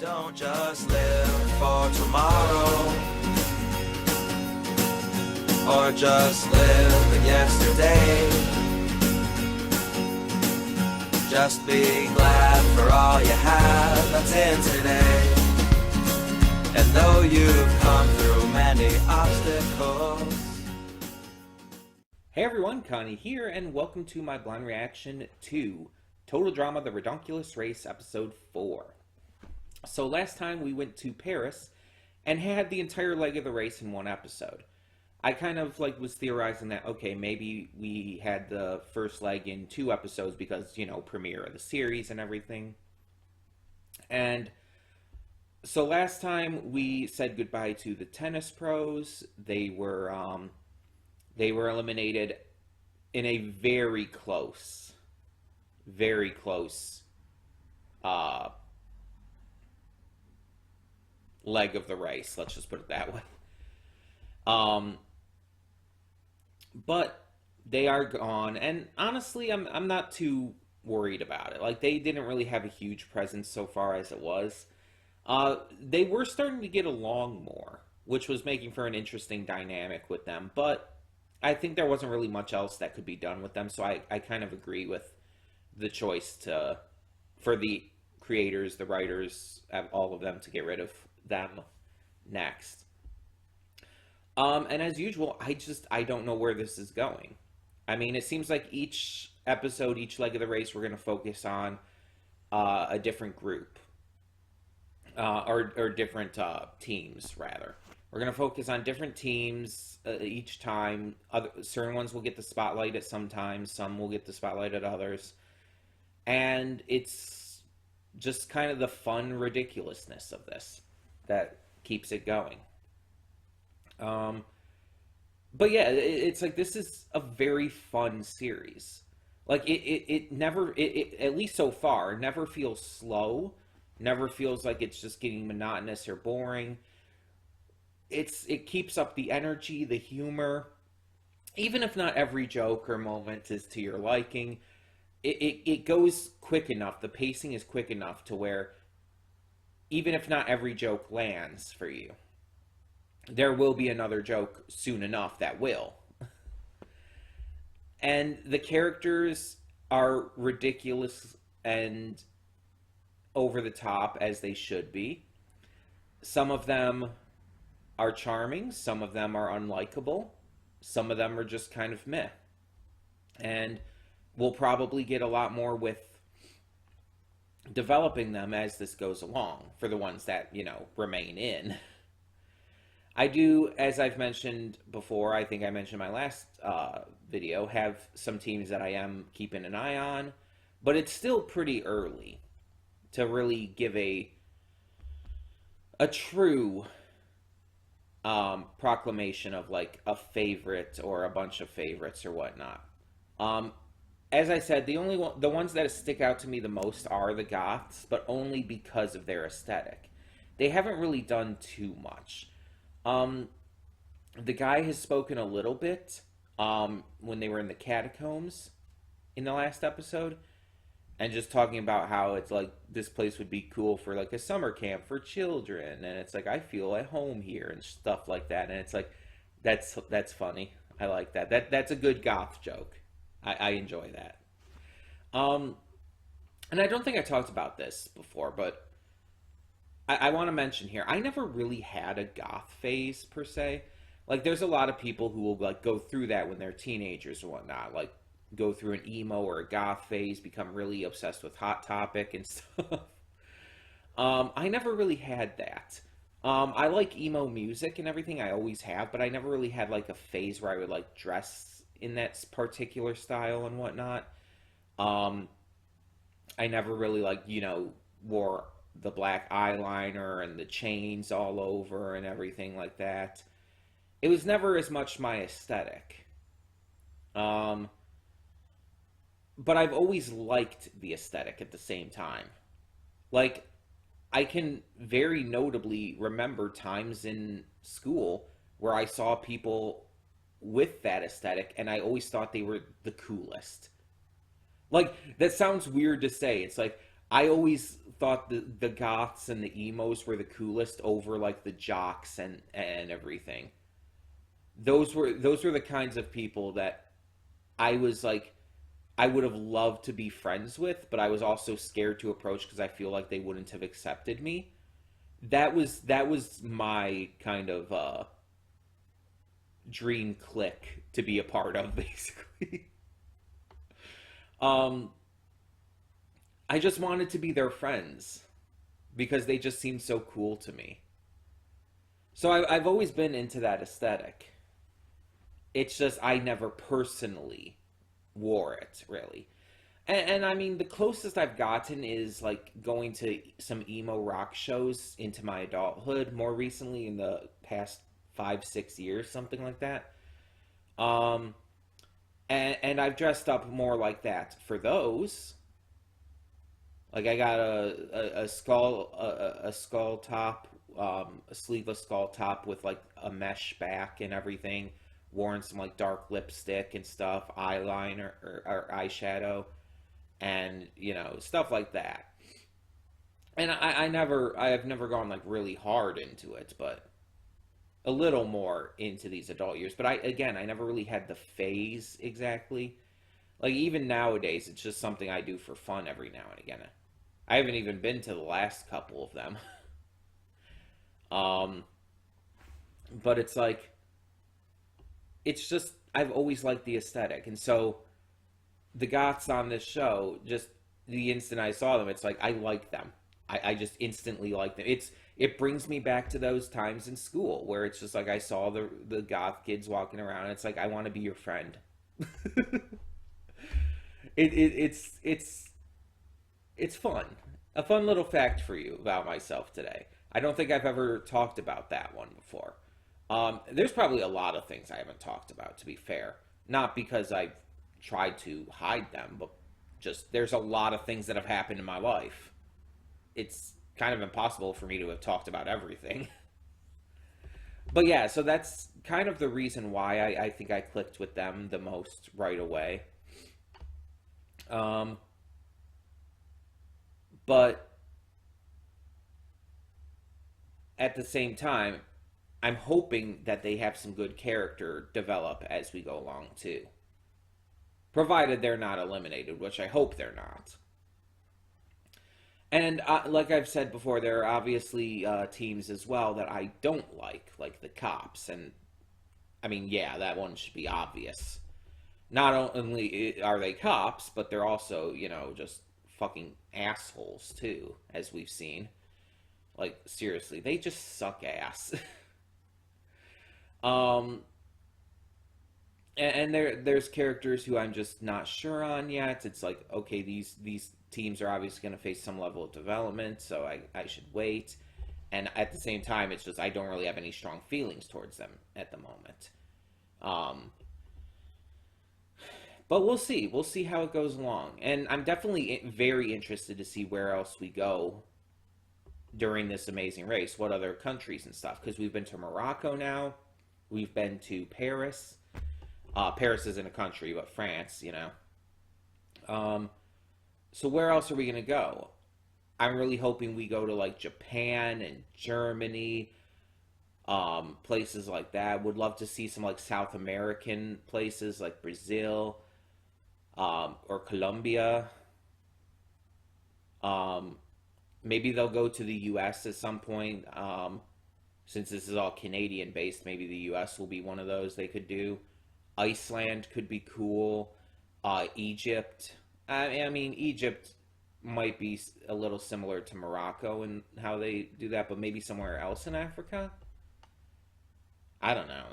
Don't just live for tomorrow, or just live in yesterday. Just be glad for all you have that's in today. And though you've come through many obstacles. Hey everyone, Connie here, and welcome to my blind reaction to Total Drama: The Ridonculous Race, Episode 4. So last time we went to Paris and had the entire leg of the race in one episode. I kind of was theorizing that, okay, maybe we had the first leg in 2 episodes because, premiere of the series and everything. And so last time we said goodbye to the tennis pros. They were eliminated in a very close leg of the race. Let's just put it that way. But they are gone, and honestly, I'm not too worried about it. They didn't really have a huge presence so far as it was. They were starting to get along more, which was making for an interesting dynamic with them, but I think there wasn't really much else that could be done with them, so I kind of agree with the choice for the creators, the writers, all of them, to get rid of them next. And as usual, I don't know where this is going. I mean, it seems like each episode, each leg of the race, we're going to focus on a different group. Or different teams, rather. We're going to focus on different teams each time. Certain ones will get the spotlight at some times. Some will get the spotlight at others. And it's just kind of the fun ridiculousness of this that keeps it going. But yeah, it's this is a very fun series. It never, at least so far, never feels slow. Never feels like it's just getting monotonous or boring. It keeps up the energy, the humor. Even if not every joke or moment is to your liking, it goes quick enough. The pacing is quick enough to where even if not every joke lands for you, there will be another joke soon enough that will. And the characters are ridiculous and over the top, as they should be. Some of them are charming, some of them are unlikable, some of them are just kind of meh. And we'll probably get a lot more with developing them as this goes along, for the ones that, remain in. I do, as I've mentioned before, I think I mentioned in my last video, have some teams that I am keeping an eye on, but it's still pretty early to really give a true proclamation of a favorite or a bunch of favorites or whatnot. As I said, the ones that stick out to me the most are the goths, but only because of their aesthetic. They haven't really done too much. The guy has spoken a little bit when they were in the catacombs in the last episode, and just talking about how it's this place would be cool for a summer camp for children, and it's I feel at home here and stuff like that, and it's that's funny. I like that. That's a good goth joke. I enjoy that. And I don't think I talked about this before, but I want to mention here, I never really had a goth phase, per se. There's a lot of people who will, go through that when they're teenagers or whatnot. Go through an emo or a goth phase, become really obsessed with Hot Topic and stuff. I never really had that. I like emo music and everything, I always have, but I never really had, a phase where I would, dress in that particular style and whatnot. I never really, wore the black eyeliner and the chains all over and everything like that. It was never as much my aesthetic. But I've always liked the aesthetic at the same time. I can very notably remember times in school where I saw people with that aesthetic, and I always thought they were the coolest. That sounds weird to say. It's I always thought the goths and the emos were the coolest over like the jocks and everything. Those were the kinds of people that I was like I would have loved to be friends with, but I was also scared to approach because I feel like they wouldn't have accepted me. That was my kind of dream clique to be a part of, basically. um, I just wanted to be their friends because they just seemed so cool to me. So I've always been into that aesthetic. It's just I never personally wore it, really. And I mean, the closest I've gotten is like going to some emo rock shows into my adulthood more recently in the past 5, 6 years, something like that. Um, and I've dressed up more like that for those. Like I got a skull top, a sleeveless skull top with like a mesh back and everything. Worn some like dark lipstick and stuff, eyeliner or eyeshadow, and stuff like that. And I have never gone like really hard into it, but a little more into these adult years. But I never really had the phase exactly. Like even nowadays, it's just something I do for fun every now and again. I haven't even been to the last couple of them. um, but it's just I've always liked the aesthetic, and so the goths on this show, just the instant I saw them, it's like I like them. I just instantly like them. It brings me back to those times in school where it's just like I saw the goth kids walking around, and it's like I want to be your friend. It's fun. A fun little fact for you about myself today. I don't think I've ever talked about that one before. There's probably a lot of things I haven't talked about, to be fair. Not because I've tried to hide them, but just there's a lot of things that have happened in my life. It's kind of impossible for me to have talked about everything. But yeah, so that's kind of the reason why I think I clicked with them the most right away. Um, but at the same time, I'm hoping that they have some good character develop as we go along too. Provided they're not eliminated, which I hope they're not. And like I've said before, there are obviously teams as well that I don't like the cops. And I mean, yeah, that one should be obvious. Not only are they cops, but they're also, just fucking assholes too, as we've seen. Like, seriously, they just suck ass. um, and there's characters who I'm just not sure on yet. It's like, okay, these teams are obviously going to face some level of development, so I should wait. And at the same time, it's just I don't really have any strong feelings towards them at the moment. Um, but we'll see. We'll see how it goes along. And I'm definitely very interested to see where else we go during this amazing race. What other countries and stuff. Because we've been to Morocco now. We've been to Paris. Paris isn't a country, but France. So where else are we going to go? I'm really hoping we go to like Japan and Germany, places like that. Would love to see some like South American places like Brazil, or Colombia. Maybe they'll go to the US at some point. Since this is all Canadian based, maybe the US will be one of those they could do. Iceland could be cool. Egypt. I mean, Egypt might be a little similar to Morocco and how they do that, but maybe somewhere else in Africa. I don't know.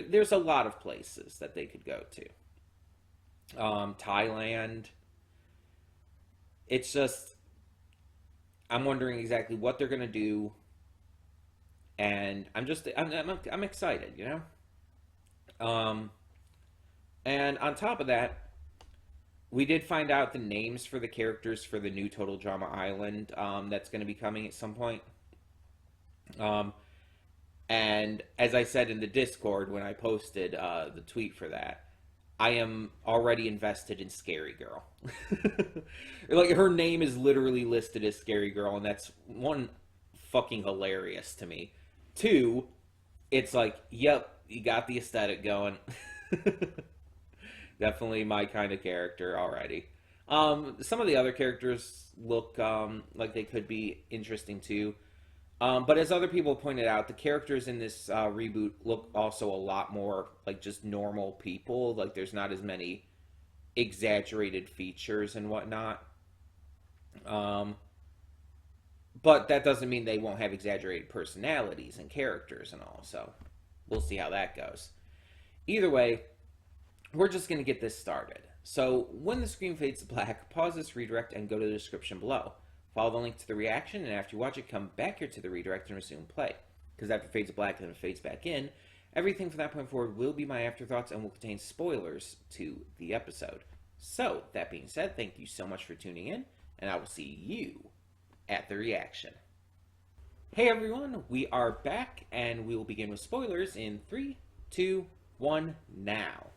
There's a lot of places that they could go to. Thailand. It's just I'm wondering exactly what they're gonna do, and I'm excited. Um, and on top of that, we did find out the names for the characters for the new Total Drama Island, that's going to be coming at some point. Um, and as I said in the Discord when I posted the tweet for that, I am already invested in Scary Girl. Like, her name is literally listed as Scary Girl, and that's one, fucking hilarious to me. Two, it's like, yep, you got the aesthetic going. Definitely my kind of character already. Some of the other characters look like they could be interesting too. But as other people pointed out, the characters in this reboot look also a lot more like just normal people. Like, there's not as many exaggerated features and whatnot. But that doesn't mean they won't have exaggerated personalities and characters and all. So we'll see how that goes. Either way, we're just going to get this started. So when the screen fades to black, pause this redirect and go to the description below. Follow the link to the reaction, and after you watch it, come back here to the redirect and resume play. Because after it fades to black and then it fades back in, everything from that point forward will be my afterthoughts and will contain spoilers to the episode. So, that being said, thank you so much for tuning in, and I will see you at the reaction. Hey everyone, we are back, and we will begin with spoilers in 3, 2, 1, now.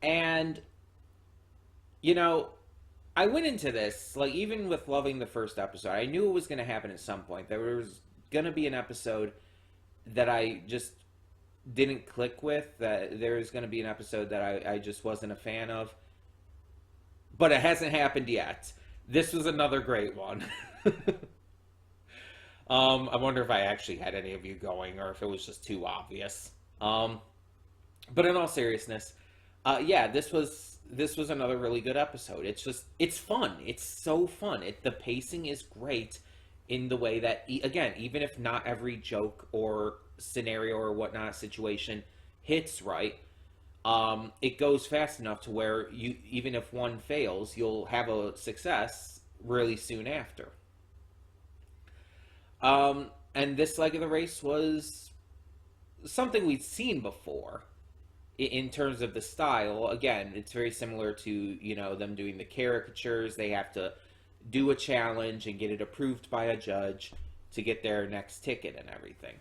And, you know, I went into this, like, even with loving the first episode, I knew it was going to happen at some point. There was going to be an episode that I just didn't click with, that there was going to be an episode that I just wasn't a fan of. But it hasn't happened yet. This was another great one. I wonder if I actually had any of you going, or if it was just too obvious. But in all seriousness, yeah, this was another really good episode. It's fun. It's so fun. The pacing is great in the way that, again, even if not every joke or scenario or whatnot situation hits right, it goes fast enough to where even if one fails, you'll have a success really soon after. And this leg of the race was something we'd seen before. In terms of the style, again, it's very similar to, you know, them doing the caricatures. They have to do a challenge and get it approved by a judge to get their next ticket and everything.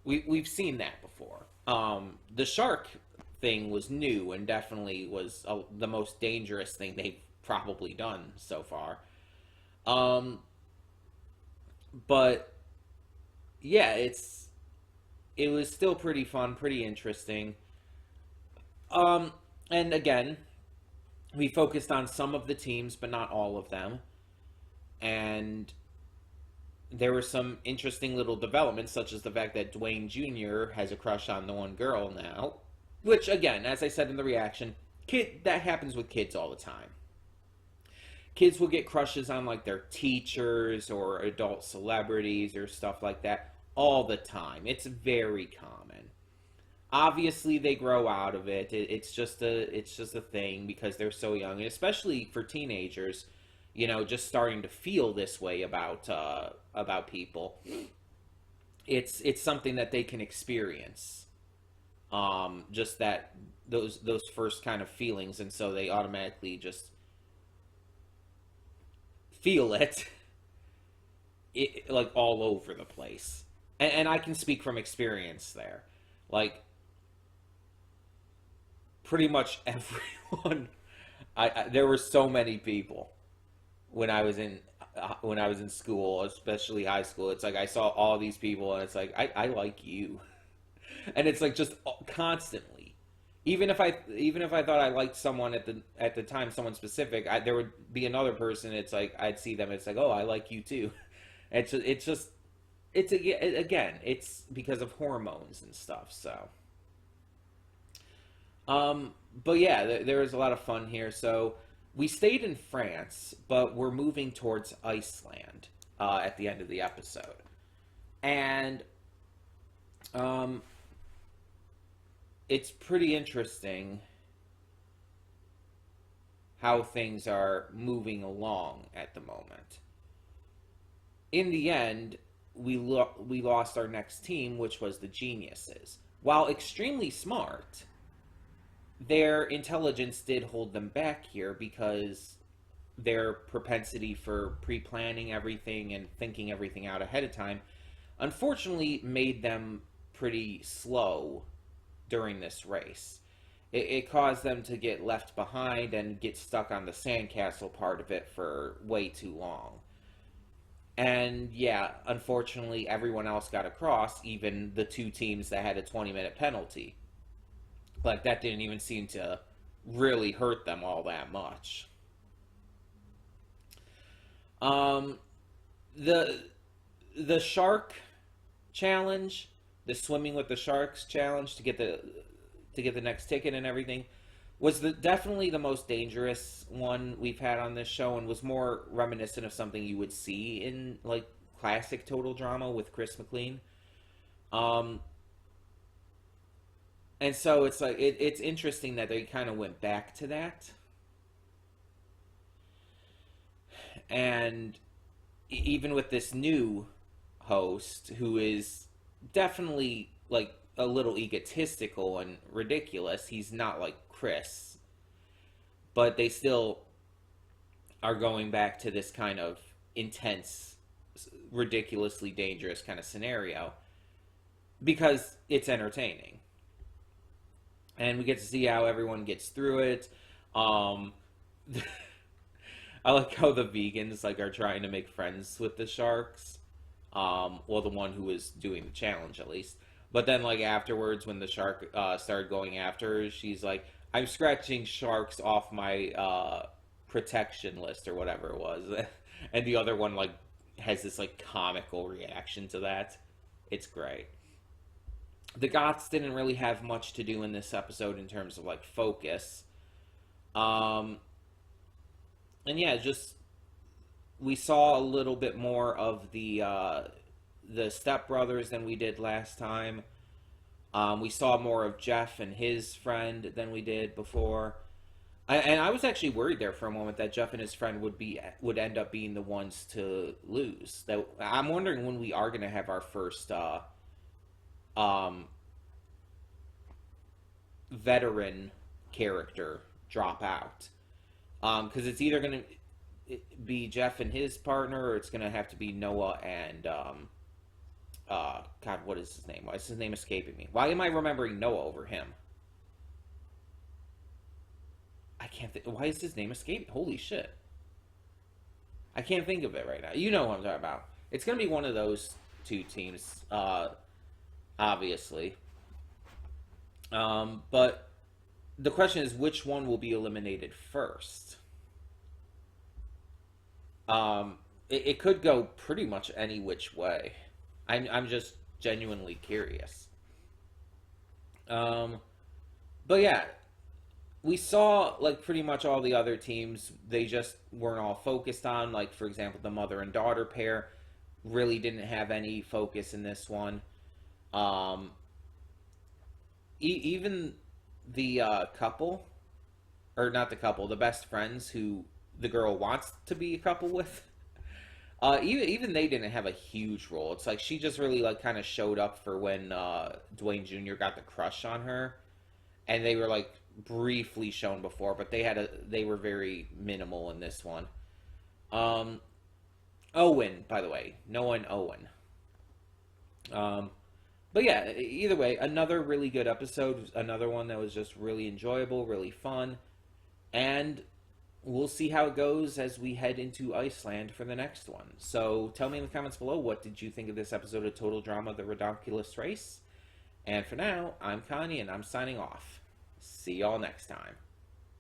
We've seen that before. The shark thing was new and definitely was the most dangerous thing they've probably done so far. But yeah, it was still pretty fun, pretty interesting. And again, we focused on some of the teams, but not all of them. And there were some interesting little developments, such as the fact that Dwayne Jr. has a crush on the one girl now. Which, again, as I said in the reaction, that happens with kids all the time. Kids will get crushes on, like, their teachers or adult celebrities or stuff like that. All the time. It's very common. Obviously, they grow out of it. It's just a thing because they're so young, and especially for teenagers, you know, just starting to feel this way about people. It's something that they can experience. Just that those first kind of feelings, and so they automatically just feel it like all over the place. And I can speak from experience there. Like, pretty much everyone. There were so many people when I was in school, especially high school. It's like I saw all these people, and it's like I like you, and it's like just constantly. Even if I thought I liked someone at the time, someone specific, there would be another person. It's like I'd see them. It's like, oh, I like you too. Again, it's because of hormones and stuff, so. But yeah, there was a lot of fun here. So, we stayed in France, but we're moving towards Iceland, at the end of the episode. And, it's pretty interesting how things are moving along at the moment. In the end, we lost our next team, which was the Geniuses. While extremely smart, their intelligence did hold them back here because their propensity for pre-planning everything and thinking everything out ahead of time, unfortunately, made them pretty slow during this race. it caused them to get left behind and get stuck on the sandcastle part of it for way too long. And yeah, unfortunately, everyone else got across, even the two teams that had a 20-minute penalty. Like, that didn't even seem to really hurt them all that much. The shark challenge, the swimming with the sharks challenge to get the next ticket and everything, was definitely the most dangerous one we've had on this show, and was more reminiscent of something you would see in like classic total drama with Chris McLean. And so it's like it's interesting that they kind of went back to that. And even with this new host, who is definitely like a little egotistical and ridiculous, he's not like Chris, but they still are going back to this kind of intense, ridiculously dangerous kind of scenario because it's entertaining. And we get to see how everyone gets through it. I like how the vegans like are trying to make friends with the sharks. Well, the one who was doing the challenge at least. But then like afterwards, when the shark started going after her, she's like, "I'm scratching sharks off my protection list," or whatever it was. And the other one like has this like comical reaction to that. It's great. The Goths didn't really have much to do in this episode in terms of like focus. And yeah, just we saw a little bit more of the stepbrothers than we did last time. We saw more of Jeff and his friend than we did before. And I was actually worried there for a moment that Jeff and his friend would end up being the ones to lose. That I'm wondering when we are going to have our first veteran character drop out, because it's either going to be Jeff and his partner, or it's going to have to be Noah and God, what is his name? Why is his name escaping me? Why am I remembering Noah over him? I can't think. Why is his name escaping? Holy shit, I can't think of it right now. You know what I'm talking about. It's going to be one of those two teams, obviously. But the question is, which one will be eliminated first? It could go pretty much any which way. I'm just genuinely curious. But yeah, we saw like pretty much all the other teams. They just weren't all focused on, like, for example, the mother and daughter pair really didn't have any focus in this one. Even the couple, or not the couple, the best friends who the girl wants to be a couple with, even they didn't have a huge role. It's like she just really like kind of showed up for when Dwayne Jr. got the crush on her, and they were like briefly shown before, but they were very minimal in this one. Owen, by the way, Noah and Owen. But yeah, either way, another really good episode. Another one that was just really enjoyable, really fun. And we'll see how it goes as we head into Iceland for the next one. So tell me in the comments below, what did you think of this episode of Total Drama, The Ridonculous Race? And for now, I'm Connie, and I'm signing off. See y'all next time.